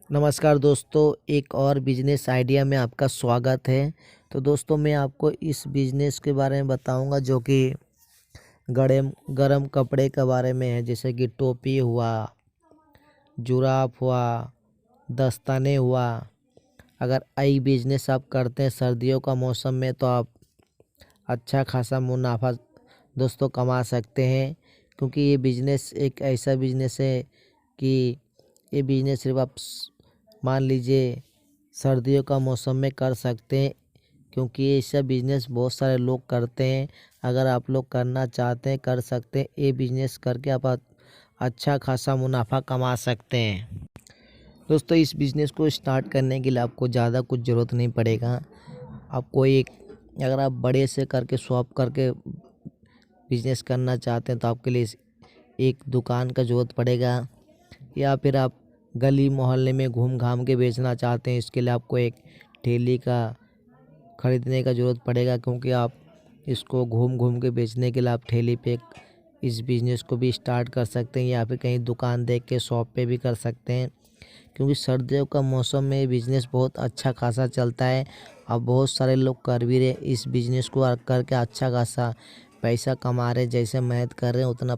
नमस्कार दोस्तों, एक और बिजनेस आइडिया में आपका स्वागत है। तो दोस्तों, मैं आपको इस बिजनेस के बारे में बताऊंगा जो कि गरम गरम कपड़े के बारे में है। जैसे कि टोपी हुआ, जुराब हुआ, दस्ताने हुआ। अगर यही बिजनेस आप करते हैं सर्दियों का मौसम में तो आप अच्छा खासा मुनाफा दोस्तों कमा सकते हैं। क्योंकि ये बिजनेस एक ऐसा बिजनेस है कि ये बिजनेस सिर्फ आप मान लीजिए सर्दियों का मौसम में कर सकते हैं। क्योंकि ये ऐसा बिजनेस बहुत सारे लोग करते हैं। अगर आप लोग करना चाहते हैं कर सकते हैं। ये बिजनेस करके आप अच्छा खासा मुनाफा कमा सकते हैं। दोस्तों, इस बिज़नेस को स्टार्ट करने के लिए आपको ज़्यादा कुछ ज़रूरत नहीं पड़ेगा। आपको एक अगर आप बड़े से करके शॉप करके बिज़नेस करना चाहते हैं तो आपके लिए एक दुकान का ज़रूरत पड़ेगा। या फिर आप गली मोहल्ले में घूम घाम के बेचना चाहते हैं, इसके लिए आपको एक ठेली का ख़रीदने का ज़रूरत पड़ेगा। क्योंकि आप इसको घूम घूम के बेचने के लिए आप ठेली पे इस बिज़नेस को भी स्टार्ट कर सकते हैं। या फिर कहीं दुकान देख के शॉप पे भी कर सकते हैं। क्योंकि सर्दियों का मौसम में बिज़नेस बहुत अच्छा खासा चलता है और बहुत सारे लोग कर भी रहे इस बिज़नेस को करके अच्छा खासा पैसा कमा रहे। जैसे मेहनत कर रहे हैं उतना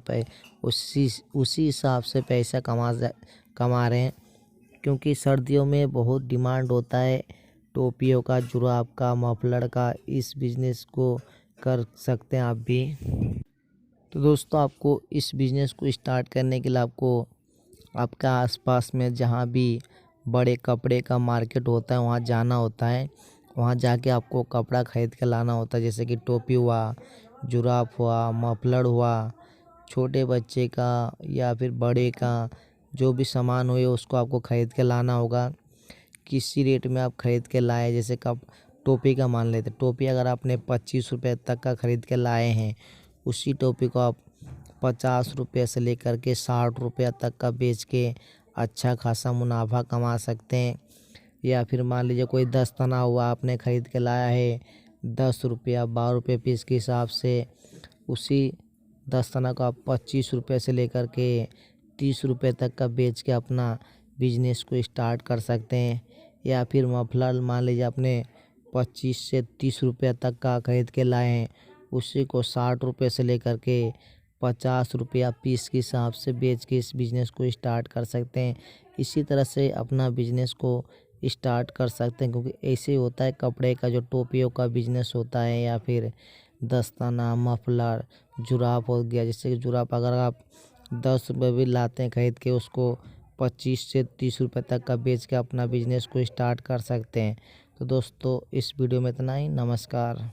उसी हिसाब से पैसा कमा रहे हैं। क्योंकि सर्दियों में बहुत डिमांड होता है टोपियों का, जुराब का, मफलर का। इस बिज़नेस को कर सकते हैं आप भी। तो दोस्तों, आपको इस बिज़नेस को स्टार्ट करने के लिए आपको आपका आसपास में जहाँ भी बड़े कपड़े का मार्केट होता है वहाँ जाना होता है। वहाँ जाके आपको कपड़ा खरीद के लाना होता है। जैसे कि टोपी हुआ, जुराब हुआ, मफलर हुआ, छोटे बच्चे का या फिर बड़े का जो भी सामान हो उसको आपको ख़रीद के लाना होगा। किसी रेट में आप ख़रीद के लाए, जैसे कब टोपी का मान लेते, टोपी अगर आपने 25 रुपये तक का ख़रीद के लाए हैं, उसी टोपी को आप 50 रुपये से लेकर के 60 रुपये तक का बेच के अच्छा खासा मुनाफा कमा सकते हैं। या फिर मान लीजिए कोई दस्ताना हुआ आपने ख़रीद के लाया है 10 रुपया 12 रुपये पीस के हिसाब से, उसी दस्ताना को आप 25 रुपये से लेकर के 30 रुपये तक का बेच के अपना बिजनेस को स्टार्ट कर सकते हैं। या फिर मफलर मान लीजिए आपने 25 से 30 रुपये तक का खरीद के लाए हैं, उसी को 60 रुपये से लेकर के 50 रुपया पीस के हिसाब से बेच के इस बिज़नेस को स्टार्ट कर सकते हैं। इसी तरह से अपना बिज़नेस को स्टार्ट कर सकते हैं। क्योंकि ऐसे ही होता है कपड़े का जो टोपियों का बिज़नेस होता है, या फिर दस्ताना, मफलर, जुराब हो गया। जैसे कि जुराब अगर आप 10 रुपये भी लाते हैं खरीद के, उसको 25 से 30 रुपये तक का बेच के अपना बिज़नेस को स्टार्ट कर सकते हैं। तो दोस्तों, इस वीडियो में इतना ही। नमस्कार।